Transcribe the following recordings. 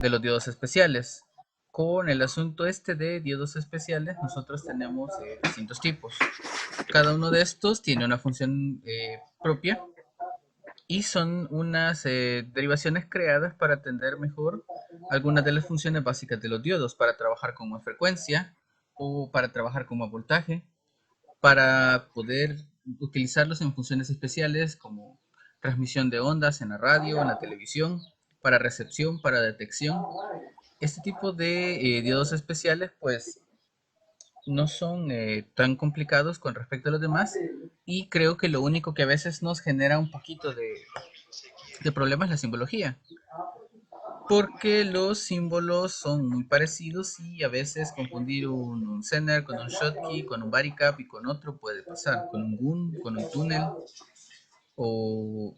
de los diodos especiales. Con el asunto este de diodos especiales, nosotros tenemos distintos tipos. Cada uno de estos tiene una función propia y son unas derivaciones creadas para atender mejor algunas de las funciones básicas de los diodos, para trabajar con más frecuencia o para trabajar con más voltaje, para poder utilizarlos en funciones especiales como transmisión de ondas en la radio, en la televisión, para recepción, para detección. Este tipo de diodos especiales pues no son tan complicados con respecto a los demás, y creo que lo único que a veces nos genera un poquito de problema es la simbología, porque los símbolos son muy parecidos y a veces confundir un Zener con un Schottky, con un Varicap y con otro puede pasar, con un GUN, con un túnel o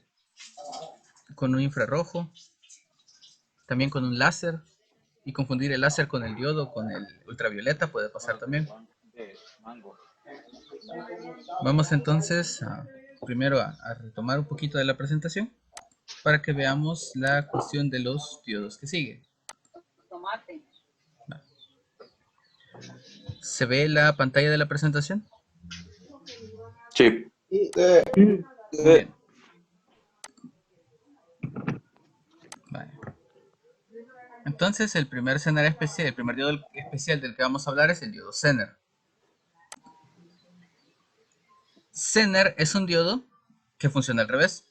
con un infrarrojo, también con un láser, y confundir el láser con el diodo, con el ultravioleta puede pasar también. Vamos entonces primero a retomar un poquito de la presentación para que veamos la cuestión de los diodos que sigue. ¿Se ve la pantalla de la presentación? Sí. Muy bien. Vale. Entonces el primer Zener especial, el primer diodo especial del que vamos a hablar es el diodo Zener. Zener es un diodo que funciona al revés.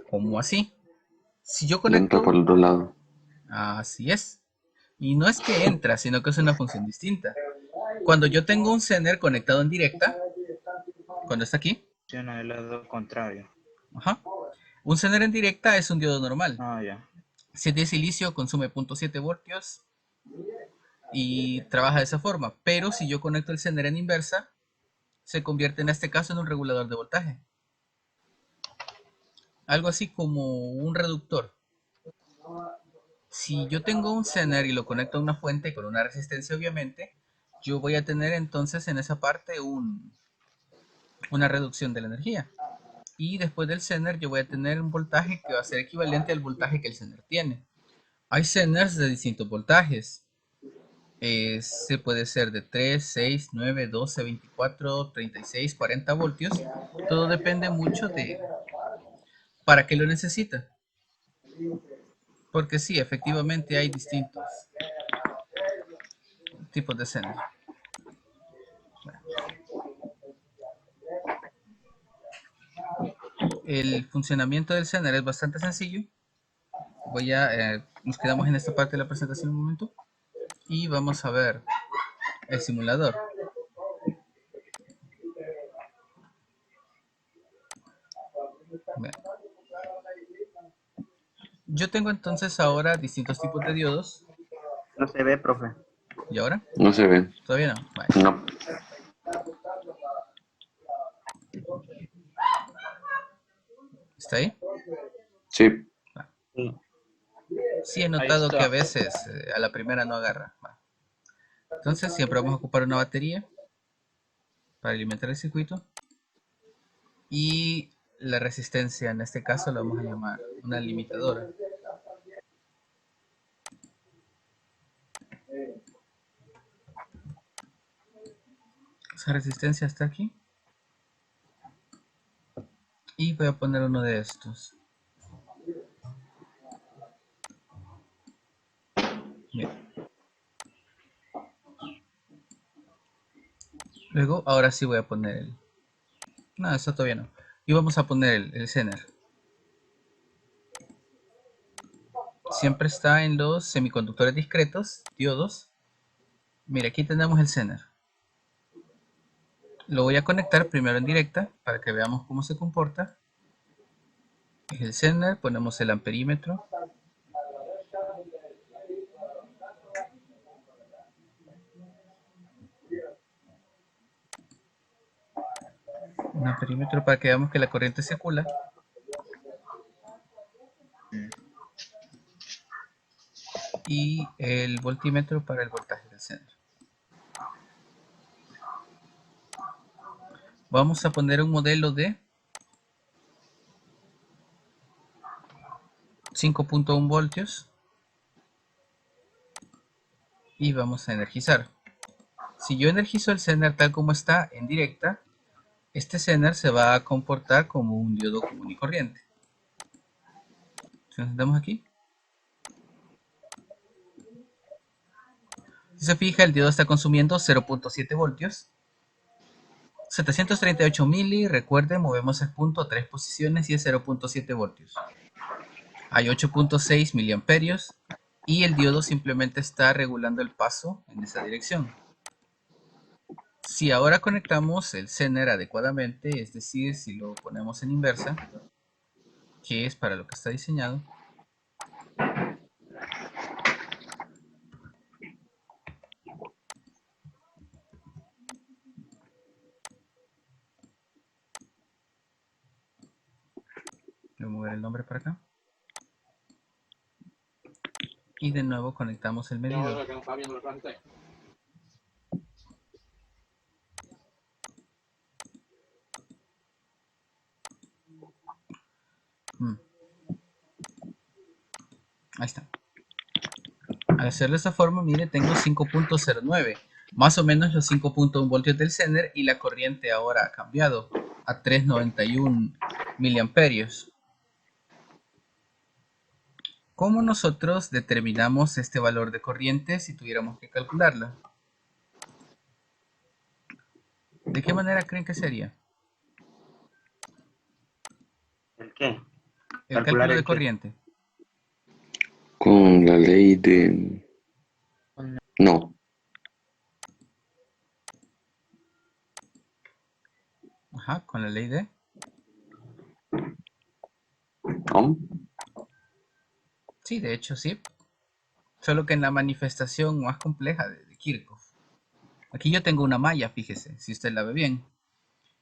¿Cómo así? Si yo Entra por conecto, el otro lado. así es. Y no es que entra, sino que es una función distinta. Cuando yo tengo un Zener conectado en directa, cuando está aquí, Funciona del lado contrario. ajá, un Zener en directa es un diodo normal. Ah, ya. Si es de silicio, consume 0.7 voltios y trabaja de esa forma. Pero si yo conecto el Zener en inversa, se convierte en este caso en un regulador de voltaje. Algo así como un reductor. Si yo tengo un Zener y lo conecto a una fuente con una resistencia, obviamente, yo voy a tener entonces en esa parte una reducción de la energía. Y después del Zener yo voy a tener un voltaje que va a ser equivalente al voltaje que el Zener tiene. Hay Zeners de distintos voltajes. Se puede ser de 3, 6, 9, 12, 24, 36, 40 voltios. Todo depende mucho de para qué lo necesita. Porque sí, efectivamente hay distintos tipos de Zener. El funcionamiento del Zener es bastante sencillo. Nos quedamos en esta parte de la presentación un momento y vamos a ver el simulador. Bien. Yo tengo entonces ahora distintos tipos de diodos. No se ve, profe. ¿Y ahora? No se ve. Todavía no. Vale. No. ¿Está ahí? Sí. Sí he Ahí notado que a está. veces a la primera no agarra. Vale. Entonces siempre vamos a ocupar una batería para alimentar el circuito. Y la resistencia en este caso la vamos a llamar una limitadora. Esa resistencia está aquí. Y voy a poner uno de estos. Bien. Luego, ahora sí voy a poner el... No, eso todavía no. Y vamos a poner el Zener. Siempre está en los semiconductores discretos, diodos. Mira, aquí tenemos el Zener. Lo voy a conectar primero en directa para que veamos cómo se comporta. Es el Zener, ponemos el amperímetro. Un amperímetro para que veamos que la corriente circula. Y el voltímetro para el voltaje del Zener. Vamos a poner un modelo de 5.1 voltios. Y vamos a energizar. Si yo energizo el Zener tal como está en directa, este Zener se va a comportar como un diodo común y corriente. Si nos sentamos aquí, si se fija, el diodo está consumiendo 0.7 voltios, 738 mili. Recuerden, movemos el punto a 3 posiciones y es 0.7 voltios. Hay 8.6 miliamperios y el diodo simplemente está regulando el paso en esa dirección. Si ahora conectamos el Zener adecuadamente, es decir, si lo ponemos en inversa, que es para lo que está diseñado, voy a mover el nombre para acá, y de nuevo conectamos el medidor. Ahí está. Al hacerlo de esta forma, mire, tengo 5.09, más o menos los 5.1 voltios del Zener, y la corriente ahora ha cambiado a 391 miliamperios. ¿Cómo nosotros determinamos este valor de corriente si tuviéramos que calcularla? ¿De qué manera creen que sería? ¿El qué? El Calcular cálculo de el qué. corriente. Con la ley de... No. Ajá, con la ley de... ¿Ohm? Sí, de hecho sí. Solo que en la manifestación más compleja de Kirchhoff. Aquí yo tengo una malla, fíjese, si usted la ve bien.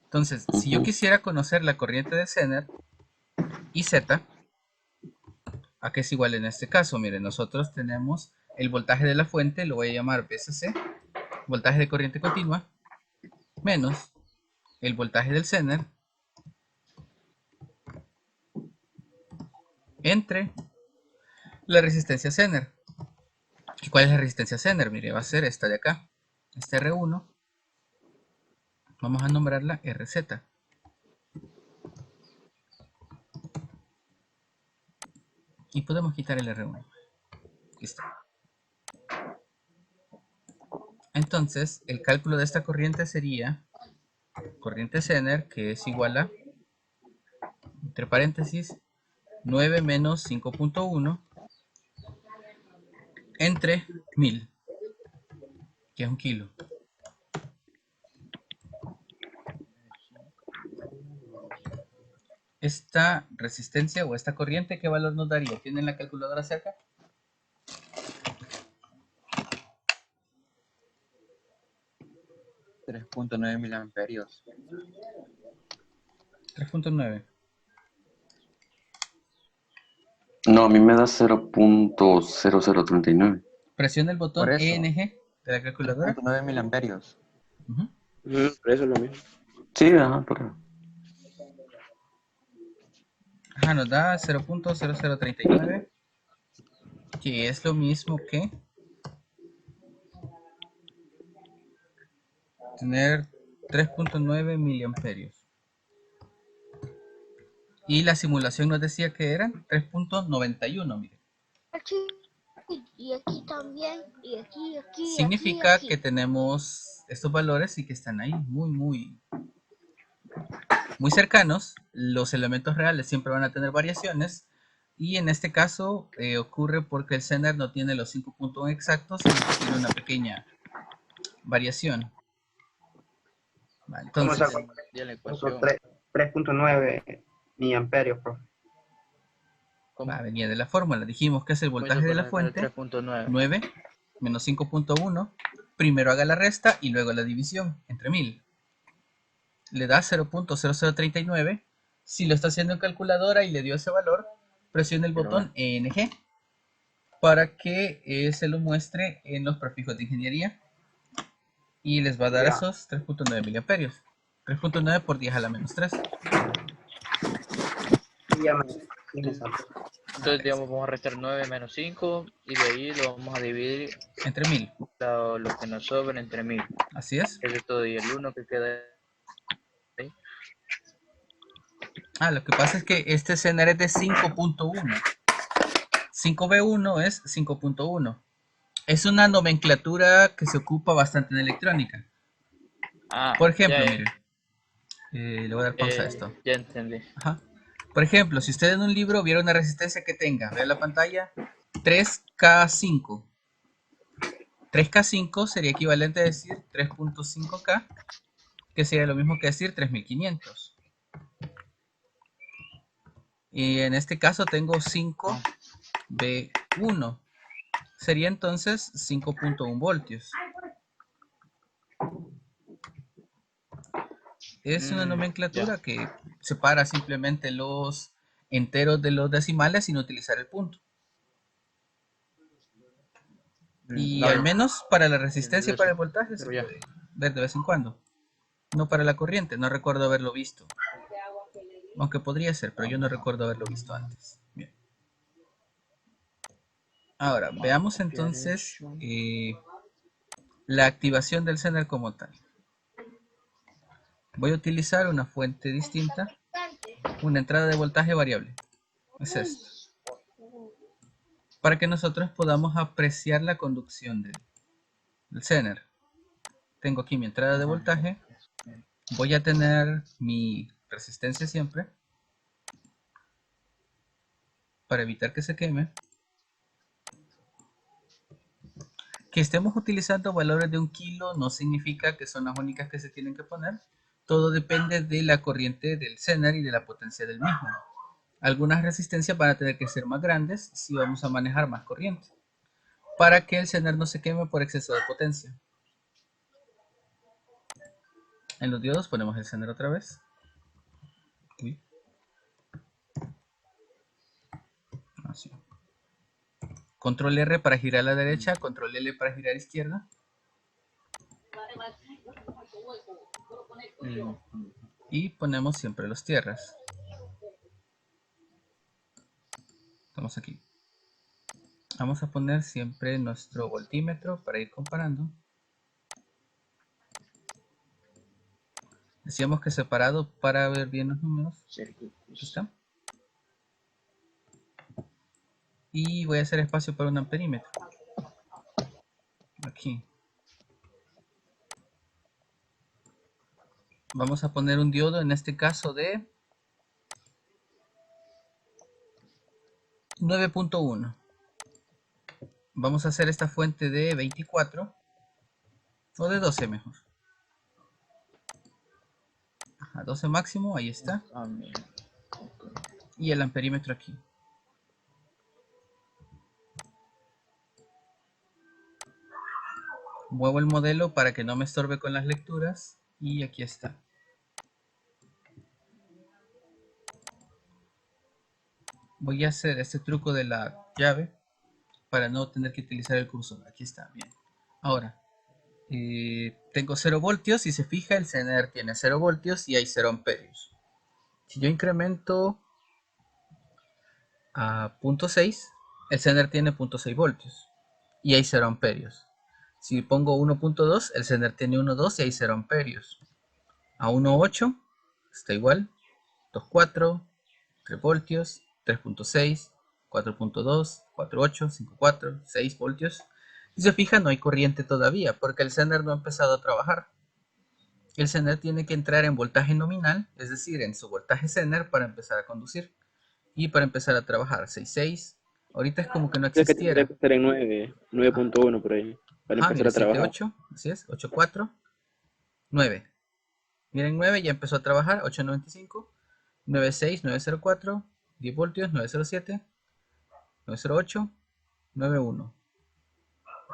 Entonces, si yo quisiera conocer la corriente de Zener y Z, ¿a qué es igual en este caso? Miren, nosotros tenemos el voltaje de la fuente, lo voy a llamar VCC, voltaje de corriente continua, menos el voltaje del Zener, entre la resistencia Zener. ¿Y cuál es la resistencia Zener? Mire, va a ser esta de acá, este R1, vamos a nombrarla RZ. Y podemos quitar el R1. Listo. Entonces, el cálculo de esta corriente sería corriente Zener, que es igual a, entre paréntesis, 9 menos 5.1 entre 1000, que es un kilo. Esta resistencia o esta corriente, ¿qué valor nos daría? ¿Tienen la calculadora cerca? 3.9 miliamperios. 3.9. No, a mí me da 0.0039. Presiona el botón Por eso. ENG de la calculadora. 3.9 miliamperios. Por eso es lo mismo. Sí, ajá, por ahí. Ajá, nos da 0.0039, que es lo mismo que tener 3.9 miliamperios. Y la simulación nos decía que eran 3.91, miren. Aquí, y aquí también, y aquí, Significa aquí. que tenemos estos valores y que están ahí muy cercanos. Los elementos reales siempre van a tener variaciones, y en este caso ocurre porque el Zener no tiene los 5.1 exactos, sino que tiene una pequeña variación. Vale, ¿Cómo entonces, sacó Ya la esos ecuación. 3.9 miliamperios, profe? ¿Cómo? venía de la fórmula. Dijimos que es el voltaje de la fuente, 3.9. 9 menos 5.1. Primero haga la resta y luego la división entre 1000. Le da 0.0039. Si lo está haciendo en calculadora y le dio ese valor, presione el botón ENG para que se lo muestre en los prefijos de ingeniería, y les va a dar Ya. esos 3.9 miliamperios. 3.9 por 10 a la menos 3. Y ya me salió. Entonces, digamos, vamos a restar 9 menos 5 y de ahí lo vamos a dividir Entre 1000. lo que nos sobra entre 1000. Así es. Eso es todo. Y el 1 que queda ahí. Lo que pasa es que este CNR es de 5.1. 5B1 es 5.1. Es una nomenclatura que se ocupa bastante en electrónica. Por ejemplo, ya, mire, le voy a dar pausa a esto. Ya entendí. Ajá. Por ejemplo, si usted en un libro viera una resistencia que tenga, vea la pantalla, 3K5. 3K5 sería equivalente a decir 3.5K, que sería lo mismo que decir 3500. Y en este caso tengo 5B1. Sería entonces 5.1 voltios. Es una nomenclatura que separa simplemente los enteros de los decimales sin utilizar el punto. Y al menos para la resistencia y para el voltaje se puede ver de vez en cuando. No para la corriente, no recuerdo haberlo visto. Aunque podría ser, pero yo no recuerdo haberlo visto antes. Bien. Ahora, veamos entonces la activación del Zener como tal. Voy a utilizar una fuente distinta, una entrada de voltaje variable. Es esto. Para que nosotros podamos apreciar la conducción del Zener. Tengo aquí mi entrada de voltaje. Voy a tener mi resistencia siempre, para evitar que se queme. Que estemos utilizando valores de 1 kilo no significa que son las únicas que se tienen que poner. Todo depende de la corriente del Zener y de la potencia del mismo. Algunas resistencias van a tener que ser más grandes si vamos a manejar más corriente, para que el Zener no se queme por exceso de potencia. En los diodos ponemos el Zener otra vez. Uy. Así. Control R para girar a la derecha, control L para girar a la izquierda. Y ponemos siempre los tierras. Estamos aquí. Vamos a poner siempre nuestro voltímetro para ir comparando. Decíamos que separado para ver bien los números. Aquí está. Y voy a hacer espacio para un amperímetro. Aquí. Vamos a poner un diodo, en este caso de 9.1. Vamos a hacer esta fuente de 24 o de 12 mejor. A 12 máximo, ahí está. Y el amperímetro aquí. Muevo el modelo para que no me estorbe con las lecturas. Y aquí está. Voy a hacer este truco de la llave para no tener que utilizar el cursor. Aquí está, bien. Ahora, tengo 0 voltios. Si se fija, el Zener tiene 0 voltios y hay 0 amperios. Si yo incremento a 0.6, el Zener tiene 0.6 voltios y hay 0 amperios. Si pongo 1.2, el Zener tiene 1.2 y hay 0 amperios. A 1.8 está igual, 2.4, 3 voltios, 3.6, 4.2, 4.8, 5.4, 6 voltios. Si se fija, no hay corriente todavía porque el Zener no ha empezado a trabajar. El Zener tiene que entrar en voltaje nominal, es decir, en su voltaje Zener para empezar a conducir y para empezar a trabajar. 6.6, ahorita es como que no existiera. Que tendría que estar en 9.1 por ahí, para empezar a trabajar. 7.8, así es, 8.4, 9. Miren, 9 ya empezó a trabajar, 8.95, 9.6, 9.04, 10 voltios, 9.07, 9.08, 9.1,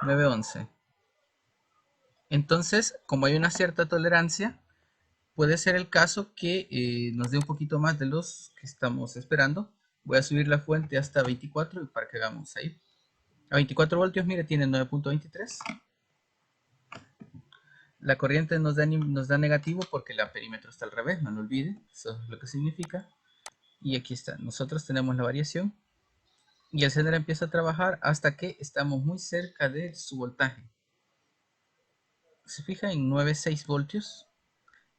9.11. Entonces, como hay una cierta tolerancia, puede ser el caso que nos dé un poquito más de los que estamos esperando. Voy a subir la fuente hasta 24 para que hagamos ahí. A 24 voltios, mire, tiene 9.23. La corriente nos da negativo porque el amperímetro está al revés, no lo olvide. Eso es lo que significa. Y aquí está. Nosotros tenemos la variación. Y el Zener empieza a trabajar hasta que estamos muy cerca de su voltaje. Se fija en 9,6 voltios.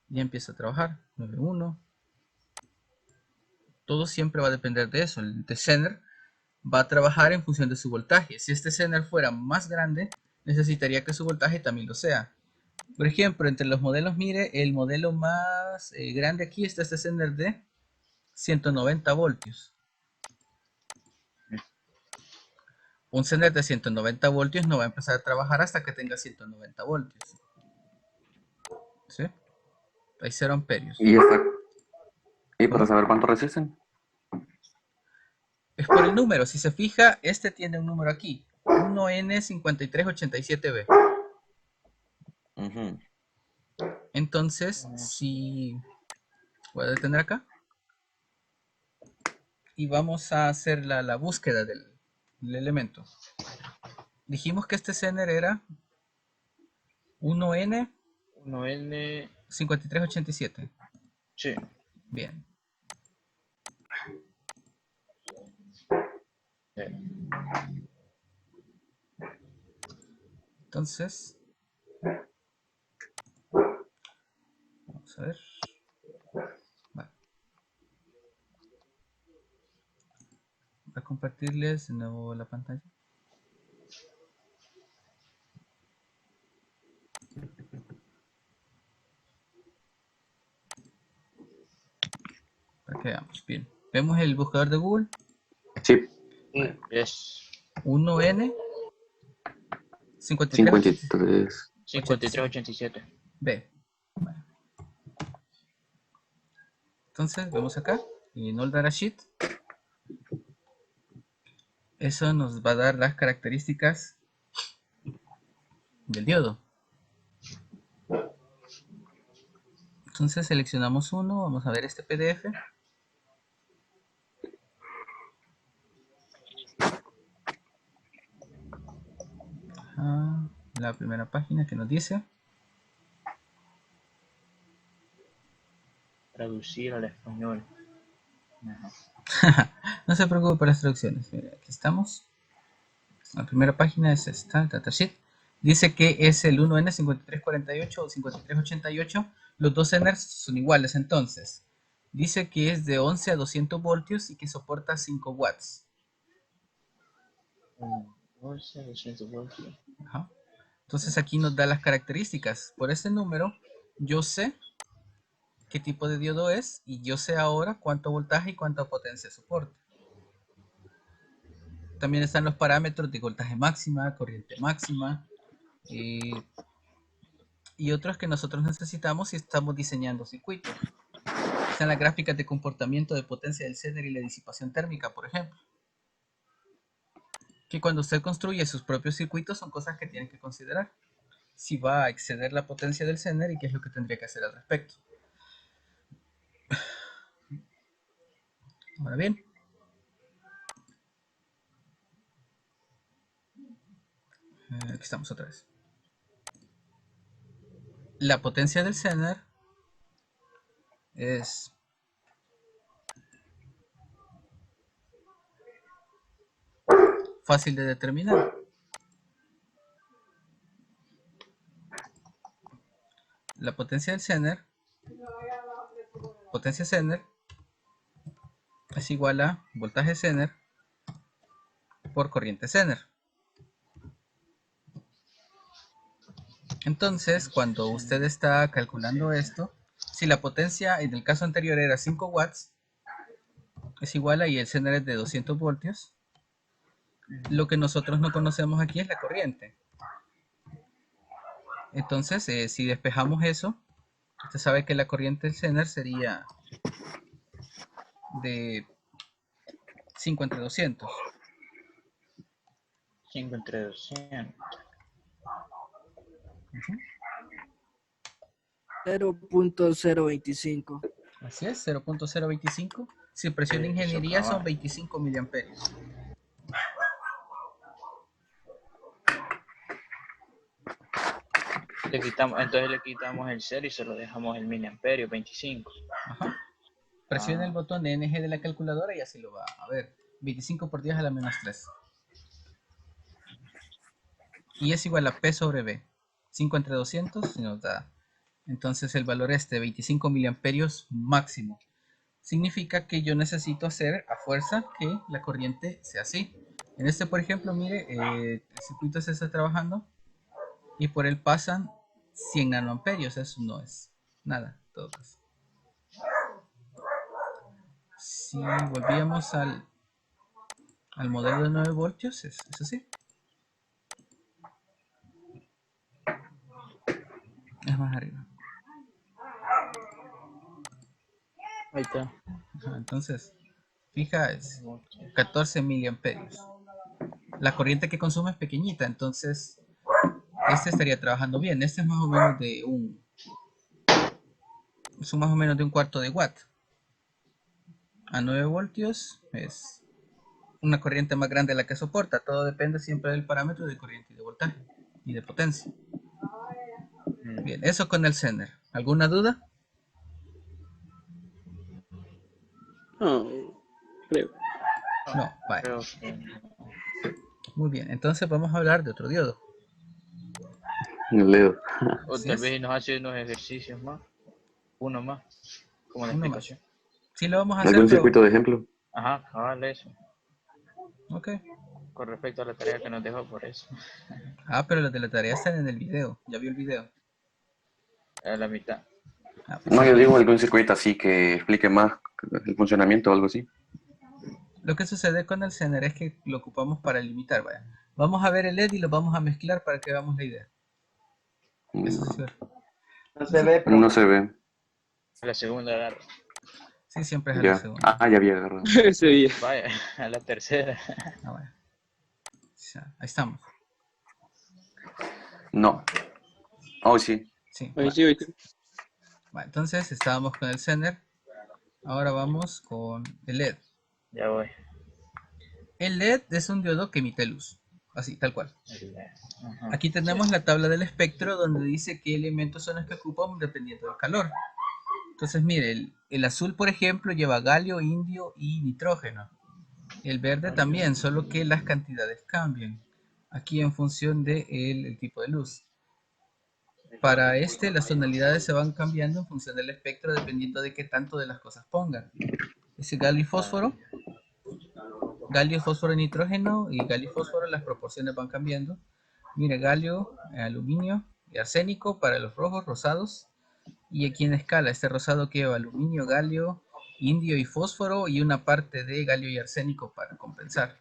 Ya empieza a trabajar. 9,1. Todo siempre va a depender de eso. El Zener va a trabajar en función de su voltaje. Si este Zener fuera más grande, necesitaría que su voltaje también lo sea. Por ejemplo, entre los modelos, mire, el modelo más grande aquí está este Zener de 190 voltios. Un Zener de 190 voltios no va a empezar a trabajar hasta que tenga 190 voltios. ¿Sí? Hay 0 amperios. Y está. ¿Y para ¿Cómo? saber cuánto resisten? Es por el número. Si se fija, este tiene un número aquí. 1N5387B. Ujú. Entonces, si voy a detener acá y vamos a hacer la búsqueda del elemento. Dijimos que este Zener era 1N 1N, 5387. sí. Bien. Entonces, vamos a ver. Vale. Voy a compartirles de nuevo la pantalla. Para que veamos. Bien. Vemos el buscador de Google. Sí, Es 1N 5387. 53. 5387. B. Bueno. Entonces, vemos acá. En All Data Sheet. Eso nos va a dar las características del diodo. Entonces seleccionamos uno, vamos a ver este PDF. La primera página que nos dice. Traducir al español. No se preocupe por las traducciones. Mira, aquí estamos. La primera página es esta, datasheet. Dice que es el 1N5348 o 5388. Los dos Zeners son iguales entonces. Dice que es de 11 a 200 voltios y que soporta 5 watts. 11, 200 voltios. Ajá. Entonces aquí nos da las características. Por ese número yo sé qué tipo de diodo es y yo sé ahora cuánto voltaje y cuánta potencia soporta. También están los parámetros de voltaje máxima, corriente máxima y otros que nosotros necesitamos si estamos diseñando circuitos. Están las gráficas de comportamiento de potencia del Zener y la disipación térmica, por ejemplo. Que cuando usted construye sus propios circuitos son cosas que tienen que considerar. Si va a exceder la potencia del Zener y qué es lo que tendría que hacer al respecto. Ahora bien, aquí estamos otra vez. La potencia del Zener es fácil de determinar. La potencia del Zener, potencia Zener, es igual a voltaje Zener por corriente Zener. Entonces, cuando usted está calculando esto, si la potencia en el caso anterior era 5 watts, es igual a, y el Zener es de 200 voltios, lo que nosotros no conocemos aquí es la corriente. Entonces, si despejamos eso, usted sabe que la corriente del Zener sería de 5 entre 200. 5 entre 200. 0.025. Así es, 0.025. Si presión de ingeniería son 25 miliamperios. Entonces le quitamos el 0 y se lo dejamos el miliamperio, 25. Ajá. Presione el botón de NG de la calculadora y así lo va a ver. 25 por 10 a la menos 3. Y es igual a P sobre B. 5 entre 200 y nos da. Entonces el valor es de 25 miliamperios máximo. Significa que yo necesito hacer a fuerza que la corriente sea así. En este, por ejemplo, mire, el circuito se está trabajando y por él pasan 100 nanoamperios. Eso no es nada, en todo caso. Si volvíamos al modelo de 9 voltios, es así. Es más arriba. Ahí está. Ajá, entonces, fija, es 14 miliamperios. La corriente que consume es pequeñita, entonces este estaría trabajando bien. Este es más o menos de más o menos de un cuarto de watt. A 9 voltios es una corriente más grande la que soporta. Todo depende siempre del parámetro de corriente y de voltaje y de potencia. Bien, eso con el Zener. ¿Alguna duda? No, creo. No, vale. Creo que Muy bien, entonces vamos a hablar de otro diodo. El dedo. o Así tal es. vez nos hace unos ejercicios más. Uno más. Como una Uno explicación. más. Sí lo vamos a hacer, ¿Algún pero... circuito de ejemplo? Ajá, cabal eso. Ok. Con respecto a la tarea que nos dejó por eso. Ah, pero los de la tarea están en el video. ¿Ya vio el video? A la mitad. Ah, pues No, yo ahí. digo algún circuito así que explique más el funcionamiento o algo así. Lo que sucede con el Zener es que lo ocupamos para limitar, vaya. Vamos a ver el LED y lo vamos a mezclar para que veamos la idea. Eso sí, No se ve, No profe. se ve. La segunda agarra. sí, siempre es a la Ya. segunda. Ah, ya había agarrado. Ese día. Vaya, a la tercera. Ah, bueno. Ya, ahí estamos. No. Oh, sí. Sí, Ahí va. sí, ahí sí. Va, entonces estábamos con el Zener. Ahora vamos con el LED. Ya voy. El LED es un diodo que emite luz. Así, tal cual. Ajá. Aquí tenemos la tabla del espectro donde dice qué elementos son los que ocupan dependiendo del calor. Entonces, mire, el azul, por ejemplo, lleva galio, indio y nitrógeno. El verde también, solo que las cantidades cambian. Aquí en función del el tipo de luz. Para este, las tonalidades se van cambiando en función del espectro dependiendo de qué tanto de las cosas pongan. Ese galio y fósforo, galio, fósforo y nitrógeno, y galio y fósforo, las proporciones van cambiando. Mire, galio, aluminio y arsénico para los rojos, rosados. Y aquí en escala, este rosado que lleva aluminio, galio, indio y fósforo y una parte de galio y arsénico para compensar.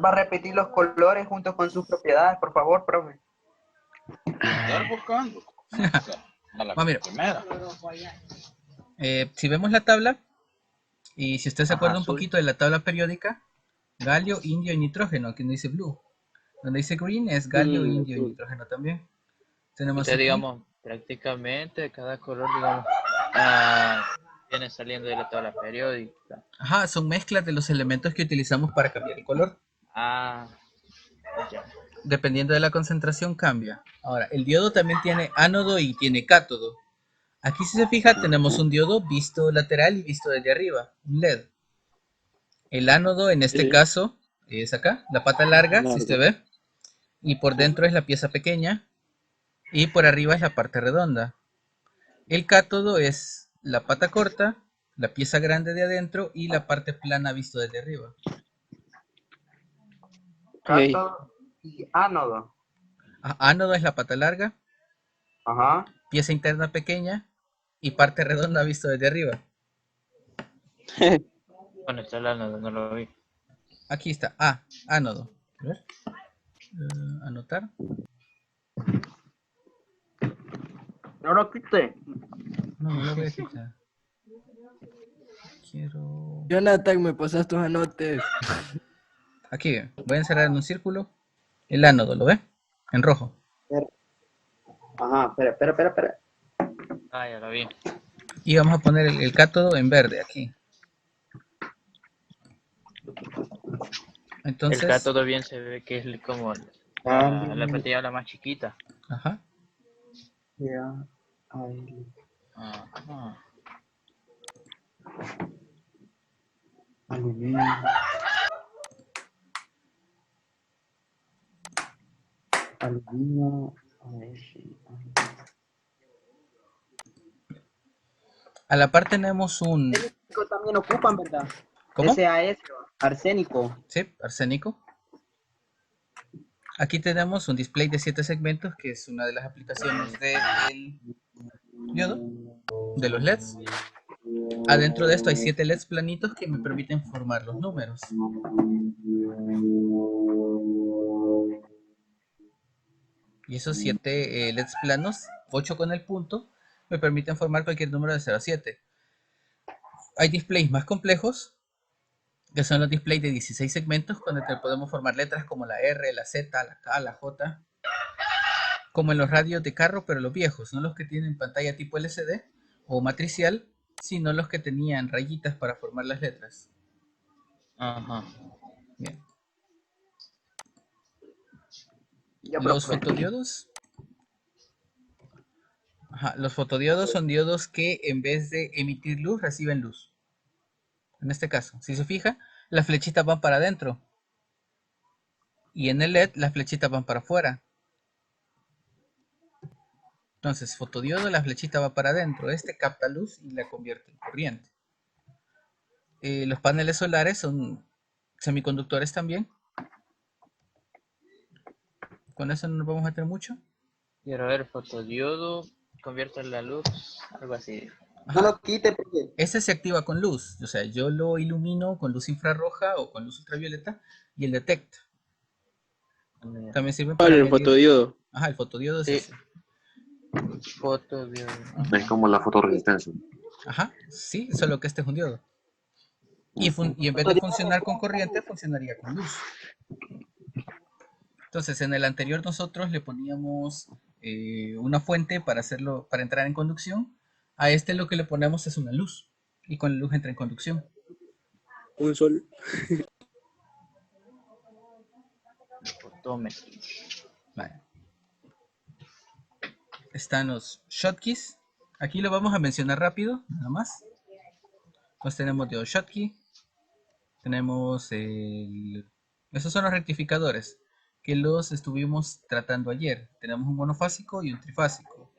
Va a repetir los colores junto con sus propiedades, por favor, profe. Estar buscando. A la Mira, primera. si vemos la tabla, y si usted se acuerda un azul. poquito de la tabla periódica, galio, indio y nitrógeno, aquí no dice blue. Donde dice green es galio, indio y Azul. nitrógeno también. Tenemos Usted, aquí, digamos, prácticamente cada color, digamos, viene saliendo de la tabla periódica. ajá, son mezclas de los elementos que utilizamos para cambiar el color. Ah, ya. Dependiendo de la concentración cambia. Ahora, el diodo también tiene ánodo y tiene cátodo. Aquí si se fija tenemos un diodo visto lateral y visto desde arriba, un LED. El ánodo en este Sí, caso es acá, la pata larga, si usted largo. ve, y por dentro es la pieza pequeña y por arriba es la parte redonda. El cátodo es la pata corta, la pieza grande de adentro y la parte plana visto desde arriba. Ey, Cátodo y ánodo. Ánodo es la pata larga, Ajá. pieza interna pequeña y parte redonda visto desde arriba. Bueno, está hablando, no lo vi. Aquí está, ánodo. A ver, anotar. No lo quité. No, no lo voy a quitar. Quiero... Jonathan, me pasas tus anotes. Aquí, voy a encerrar en un círculo el ánodo, ¿lo ve? En rojo. Ajá, espera. Ah, ya lo vi. Y vamos a poner el cátodo en verde aquí. El Entonces, cátodo bien se ve que es como la pastilla la más chiquita. ajá. Ya. Ay. Ajá. Aluminio. Aluminio. A ver si- A la par tenemos un... Arsénico también ocupan, ¿verdad? ¿Cómo? SAS, arsénico. Sí, arsénico. Aquí tenemos un display de 7 segmentos, que es una de las aplicaciones del diodo, de los LEDs. Adentro de esto hay 7 LEDs planitos que me permiten formar los números. Y esos 7 LEDs planos, 8 con el punto, me permiten formar cualquier número de 0 a 7. Hay displays más complejos, que son los displays de 16 segmentos, con el que podemos formar letras como la R, la Z, la K, la J, como en los radios de carro, pero los viejos, no los que tienen pantalla tipo LCD o matricial, sino los que tenían rayitas para formar las letras. Ajá. Bien. Ya, Los profe. fotodiodos. Ajá, los fotodiodos son diodos que en vez de emitir luz, reciben luz. En este caso, si se fija, las flechitas van para adentro. Y en el LED, las flechitas van para afuera. Entonces, fotodiodo, la flechita va para adentro. Este capta luz y la convierte en corriente. Los paneles solares son semiconductores también. Con eso no nos vamos a meter mucho. Quiero ver, fotodiodo, convierte la luz, algo así. No lo quite, porque Este se activa con luz. O sea, yo lo ilumino con luz infrarroja o con luz ultravioleta y él detecta. También sirve para el medir... fotodiodo. Ajá, el fotodiodo es Sí. ese. Fotodiodo. Es como la fotorresistencia. Ajá, sí, solo que este es un diodo. Y en vez de funcionar con corriente, funcionaría con luz. Entonces, en el anterior nosotros le poníamos una fuente para hacerlo, para entrar en conducción. A este lo que le ponemos es una luz. Y con la luz entra en conducción. Un sol. Fotómetro. Vale. Están los Schottky. Aquí lo vamos a mencionar rápido, nada más. Pues tenemos de Schottky. Tenemos el... Esos son los rectificadores que los estuvimos tratando ayer. Tenemos un monofásico y un trifásico.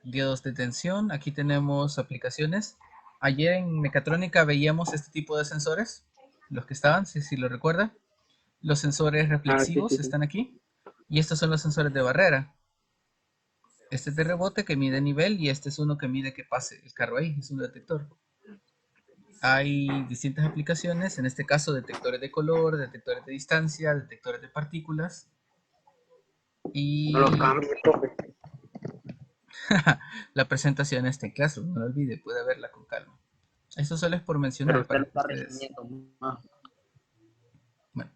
Diodos de tensión, aquí tenemos aplicaciones. Ayer en mecatrónica veíamos este tipo de sensores, los que estaban, si lo recuerdan. Los sensores reflexivos sí. están aquí. Y estos son los sensores de barrera. Este es de rebote que mide nivel y este es uno que mide que pase el carro ahí, es un detector. Hay distintas aplicaciones, en este caso detectores de color, detectores de distancia, detectores de partículas. Y no lo cambie, profe. la presentación está en Classroom, no lo olvide, puede verla con calma. Esto solo es por Pero mencionar usted para lo que está ustedes... resumiendo más. Bueno,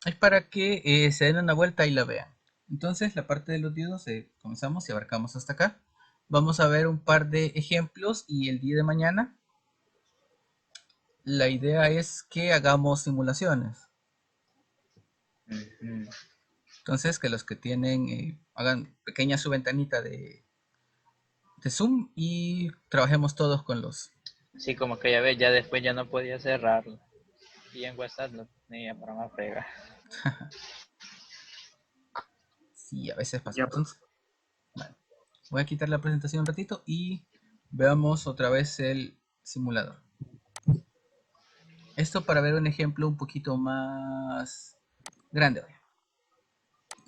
es para que se den una vuelta y la vean. Entonces, la parte de los diodos comenzamos y abarcamos hasta acá. Vamos a ver un par de ejemplos y el día de mañana la idea es que hagamos simulaciones. Entonces, que los que tienen, hagan pequeña su ventanita de Zoom y trabajemos todos con los... Sí, como que ya ves, ya después ya no podía cerrarlo. Y en WhatsApp no tenía para más pegar. Sí, a veces pasa. Ya, Entonces, vale. Voy a quitar la presentación un ratito y veamos otra vez el simulador. Esto para ver un ejemplo un poquito más grande.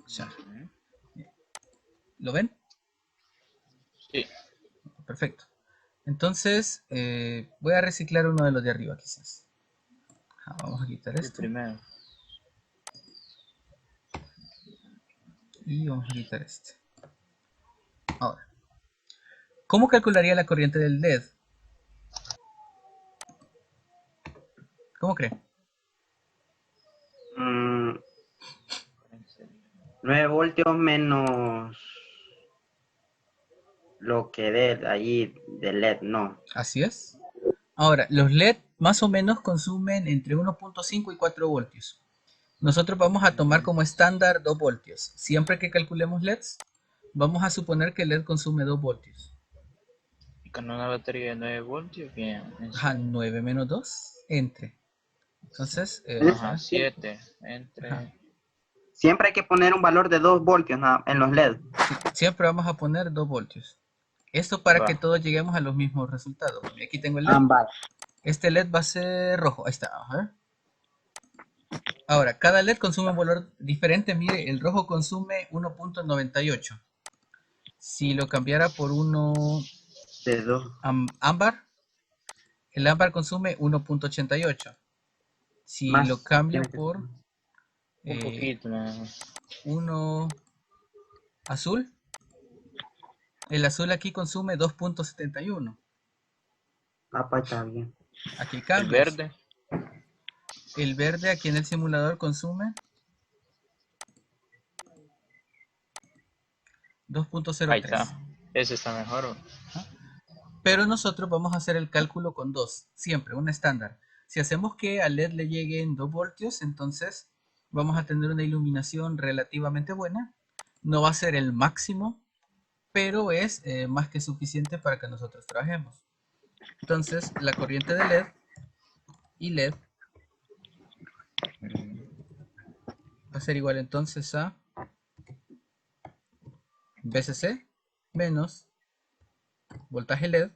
Ya. ¿Lo ven? Sí. Perfecto. Entonces, voy a reciclar uno de los de arriba quizás. Vamos a quitar El esto. primero. Y vamos a quitar este. Ahora, ¿cómo calcularía la corriente del LED? ¿Cómo cree? 9 voltios menos lo que dé ahí de LED, no. Así es. Ahora, los LED más o menos consumen entre 1.5 y 4 voltios. Nosotros vamos a tomar como estándar 2 voltios. Siempre que calculemos LEDs, vamos a suponer que el LED consume 2 voltios. Con una batería de 9 voltios, bien. Ajá, 9 menos 2, entre. Entonces, vamos a Ajá, ver. 7 Ajá. entre. Siempre hay que poner un valor de 2 voltios en los LED. Sí, siempre vamos a poner 2 voltios. Esto para que Va. todos lleguemos a los mismos resultados. Aquí tengo el LED. Vale. Este LED va a ser rojo. Ahí está. Vamos a ver. Ahora, cada LED consume un valor diferente. Mire, el rojo consume 1.98. Si lo cambiara por uno De 2. ámbar, el ámbar consume 1.88. Si lo Más. cambio Tiene que ser. por Un poquito nada más. uno azul, el azul aquí consume 2.71. Pues está bien. Aquí El cambios. verde. El verde aquí en el simulador consume Ahí 2.03. está. Ese está mejor. Pero nosotros vamos a hacer el cálculo con 2, siempre, un estándar. Si hacemos que al LED le lleguen 2 voltios, entonces vamos a tener una iluminación relativamente buena. No va a ser el máximo, pero es más que suficiente para que nosotros trabajemos. Entonces, la corriente de LED y LED va a ser igual entonces a VCC menos voltaje LED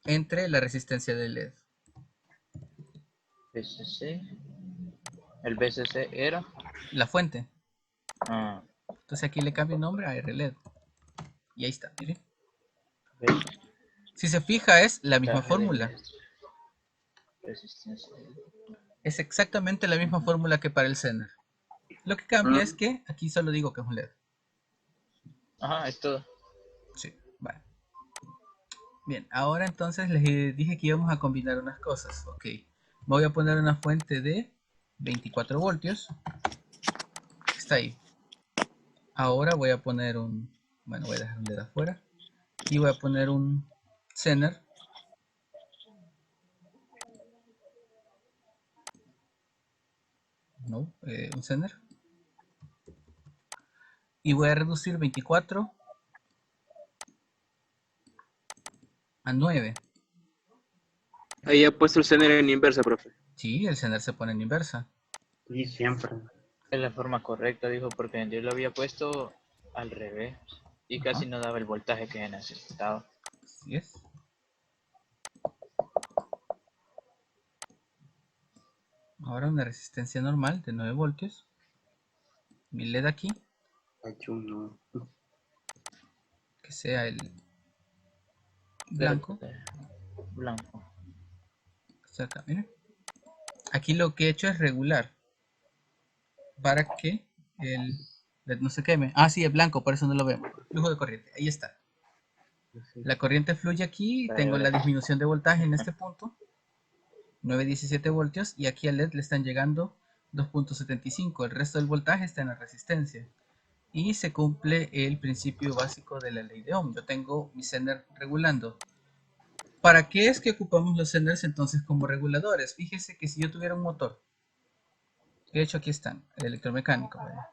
entre la resistencia del LED. BCC. El BCC era. La fuente. Ah, Entonces aquí le cambio el nombre a RLED. Y ahí está, miren. ¿ves? Si se fija es la misma Voltaje de fórmula. LED. Resistencia. Es exactamente la misma fórmula que para el Zener. Lo que cambia es que aquí solo digo que es un LED. Ajá, es todo. Sí, vale. Bien, ahora entonces les dije que íbamos a combinar unas cosas. Ok, voy a poner una fuente de 24 voltios. Está ahí. Ahora voy a poner un... Bueno, voy a dejar un LED afuera. Y voy a poner un Zener. No, un Zener. Y voy a reducir 24 a 9. Ahí ha puesto el Zener en inversa, profe. Sí, el Zener se pone en inversa. Y siempre. Es la forma correcta, dijo, porque yo lo había puesto al revés. Y casi no daba el voltaje que necesitaba. Así es. Ahora una resistencia normal de 9 voltios. Mi LED aquí, que sea el blanco. Blanco. Está acá, miren. Aquí lo que he hecho es regular para que el LED no se queme. Ah, sí, es blanco, por eso no lo vemos. Flujo de corriente, ahí está. La corriente fluye aquí, tengo la disminución de voltaje en este punto, 917 voltios, y aquí al LED le están llegando 2.75. El resto del voltaje está en la resistencia. Y se cumple el principio básico de la ley de Ohm. Yo tengo mi Zener regulando. ¿Para qué es que ocupamos los Zeners entonces como reguladores? Fíjese que si yo tuviera un motor, de hecho aquí están, el electromecánico. ¿Verdad?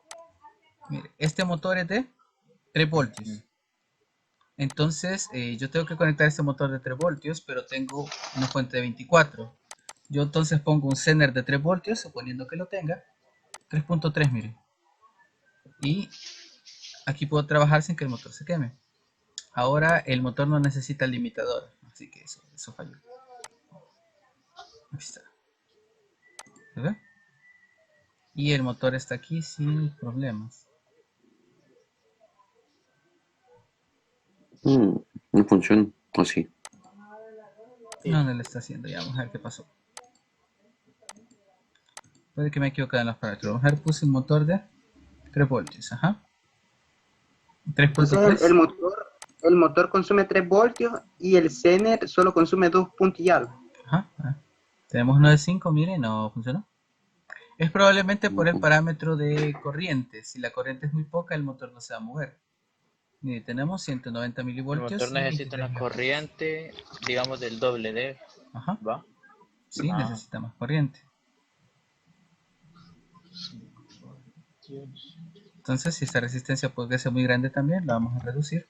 Mire, este motor es de 3 voltios. Entonces yo tengo que conectar este motor de 3 voltios, pero tengo una fuente de 24. Yo entonces pongo un Zener de 3 voltios, suponiendo que lo tenga, 3.3, mire. Y aquí puedo trabajar sin que el motor se queme. Ahora el motor no necesita el limitador, así que eso falló. Aquí está. ¿Se ve? Y el motor está aquí sin problemas. No funciona. ¿O sí? No, no lo está haciendo. Ya, vamos a ver qué pasó. Puede que me he equivocado en los parámetros. Vamos a ver, puse un motor de 3 voltios. Ajá. Entonces 3.3. el motor consume 3 voltios y el Zener solo consume 2 puntos y algo. Ajá. Tenemos uno de 5, mire, no funcionó. Es probablemente por el parámetro de corriente. Si la corriente es muy poca, el motor no se va a mover. Mire, tenemos 190 El milivoltios. motor Y necesita 23 una Hz. corriente, digamos, del doble de. Ajá. ¿Va? Sí, necesita más corriente. Entonces, si esta resistencia podría ser muy grande también, la vamos a reducir.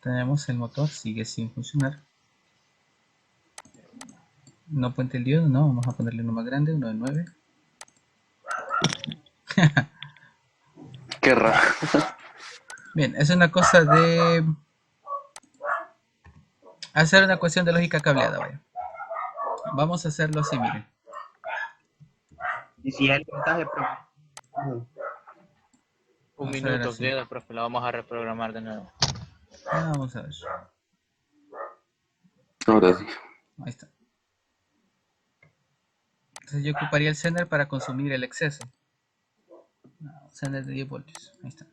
Tenemos el motor, sigue sin funcionar. No puente el diodo, no, vamos a ponerle uno más grande, uno de 9. Qué raro. Bien, es una cosa de hacer una cuestión de lógica cableada, vaya. Vamos a hacerlo así, miren. Y si el voltaje Un Vamos a ver minuto así. queda, profe, la vamos a reprogramar de nuevo. Vamos a ver. Ahora sí. Ahí está. Entonces yo ocuparía el Zener para consumir el exceso. Zener de 10 voltios. Ahí está.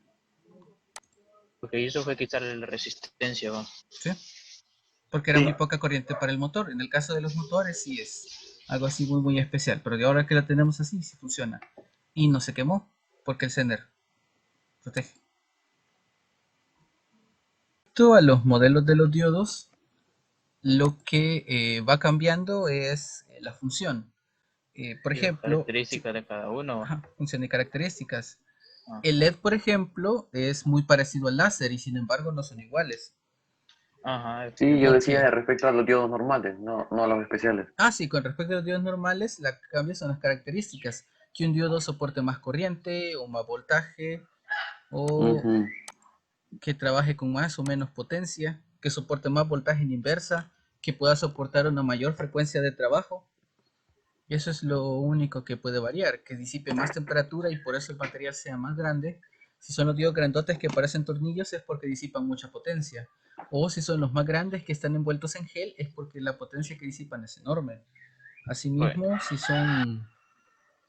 Lo que hizo fue quitarle la resistencia, va. ¿Sí? Porque era Sí. muy poca corriente para el motor. En el caso de los motores sí es algo así muy muy especial. Pero de ahora que la tenemos así, sí funciona. Y no se quemó porque el Zener protege. Respecto a los modelos de los diodos, lo que va cambiando es la función. Por Y las ejemplo, características de cada uno. ajá, función y características. Ajá. El LED, por ejemplo, es muy parecido al láser y sin embargo no son iguales. Ajá, Sí, yo Porque, decía respecto a los diodos normales, no a los especiales. sí, con respecto a los diodos normales, la que cambia son las características. Que un diodo soporte más corriente o más voltaje, o Ujú. que trabaje con más o menos potencia, que soporte más voltaje en inversa, que pueda soportar una mayor frecuencia de trabajo. Y eso es lo único que puede variar, que disipe más temperatura y por eso el material sea más grande. Si son los diodos grandotes que parecen tornillos es porque disipan mucha potencia. O si son los más grandes que están envueltos en gel es porque la potencia que disipan es enorme. bueno, Asimismo, si son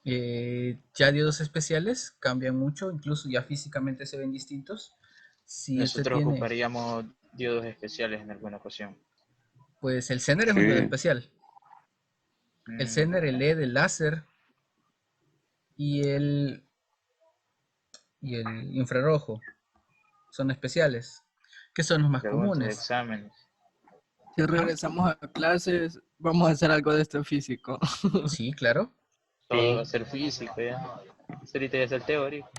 ya diodos especiales, cambian mucho, incluso ya físicamente se ven distintos. Si usted nosotros tiene, ocuparíamos diodos especiales en alguna ocasión. pues el Zener es un diodo Sí. especial. El Zener, el LED, el láser y el infrarrojo son especiales, que son los más Preguntas de comunes. exámenes. Si regresamos a clases, vamos a hacer algo de este físico. Sí, claro. Todo va a ser físico ya. Ahorita ya es el teórico.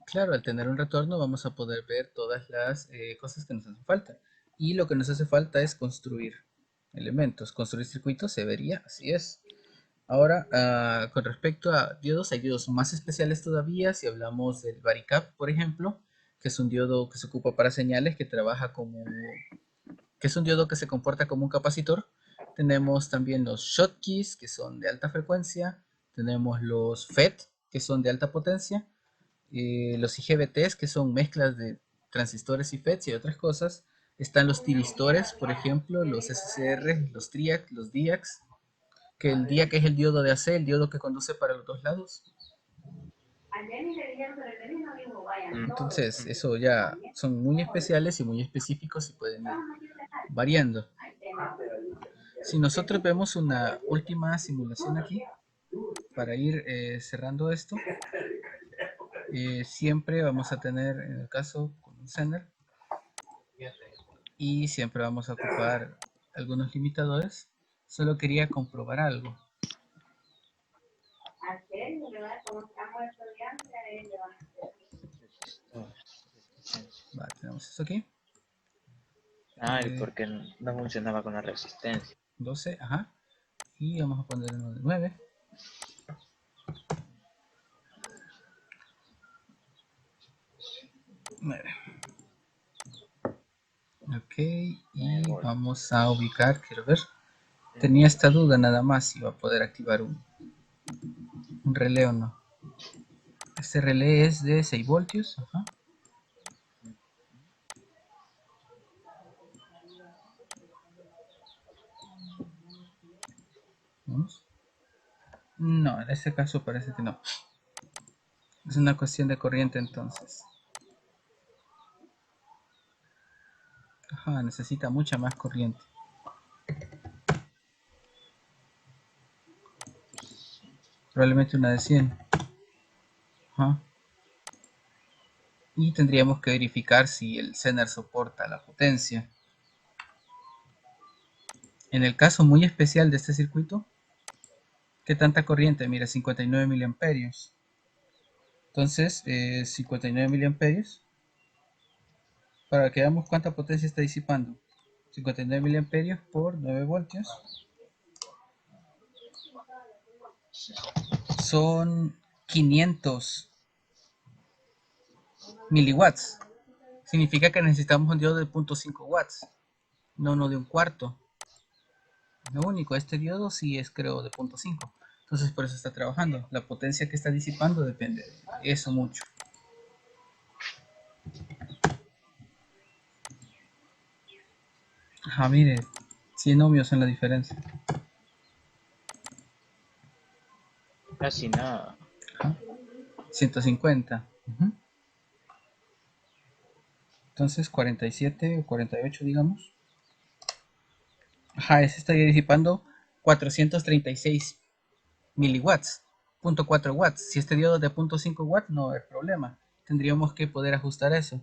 Claro, al tener un retorno vamos a poder ver todas las cosas que nos hacen falta. Y lo que nos hace falta es construir elementos. Construir circuitos se vería, así es. Ahora, con respecto a diodos, hay diodos más especiales todavía. Si hablamos del Varicap, por ejemplo, que es un diodo que se ocupa para señales, que trabaja como, que es un diodo que se comporta como un capacitor. Tenemos también los Schottkys, que son de alta frecuencia. Tenemos los FET, que son de alta potencia. Los IGBTs, que son mezclas de transistores y FETs y otras cosas. Están los tiristores, por ejemplo, los SCR, los TRIAC, los DIACs, que el DIAC es el diodo de AC, el diodo que conduce para los dos lados. Entonces, eso ya son muy especiales y muy específicos y pueden ir variando. Si nosotros vemos una última simulación aquí, para ir cerrando esto, siempre vamos a tener, en el caso con un Zener, y siempre vamos a ocupar algunos limitadores. Solo quería comprobar algo. Vale, tenemos esto aquí. Y porque no funcionaba con la resistencia. 12, ajá. Y vamos a poner uno de 9. Ok, y vamos a ubicar, quiero ver. Tenía esta duda nada más si iba a poder activar un relé o no. Este relé es de 6 voltios. Ajá. Vamos. No, en este caso parece que no. Es una cuestión de corriente entonces. Ajá, necesita mucha más corriente. Probablemente una de 100. Ajá. Y tendríamos que verificar si el Zener soporta la potencia. En el caso muy especial de este circuito, ¿Qué tanta corriente? Mira, 59 miliamperios. Entonces, 59 miliamperios. Para que veamos cuánta potencia está disipando. 59 miliamperios por 9 voltios. Son 500 miliwatts. Significa que necesitamos un diodo de 0.5 watts. No de un cuarto. Lo único, este diodo sí es, creo, de 0.5. Entonces por eso está trabajando. La potencia que está disipando depende de eso mucho. Ajá, mire, 100 ohmios en la diferencia. Casi nada. Ajá. 150. Entonces 47 o 48, digamos. Ajá, ese estaría disipando 436 miliwatts, 0.4 watts. Si este diodo es de 0.5 watts, no hay problema. Tendríamos que poder ajustar eso.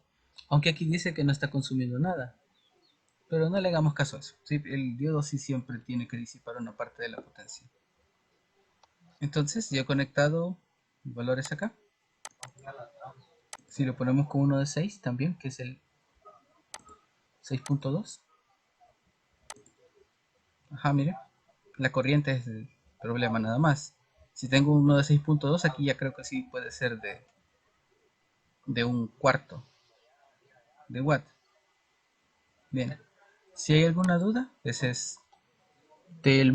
Aunque aquí dice que no está consumiendo nada. Pero no le hagamos caso a eso. ¿Sí? El diodo sí siempre tiene que disipar una parte de la potencia. Entonces, ya he conectado valores acá. Si lo ponemos con uno de 6 también, que es el 6.2. Ajá, mire. La corriente es el problema nada más. Si tengo uno de 6.2, aquí ya creo que sí puede ser de un cuarto de watt. Bien. Si hay alguna duda, ese es del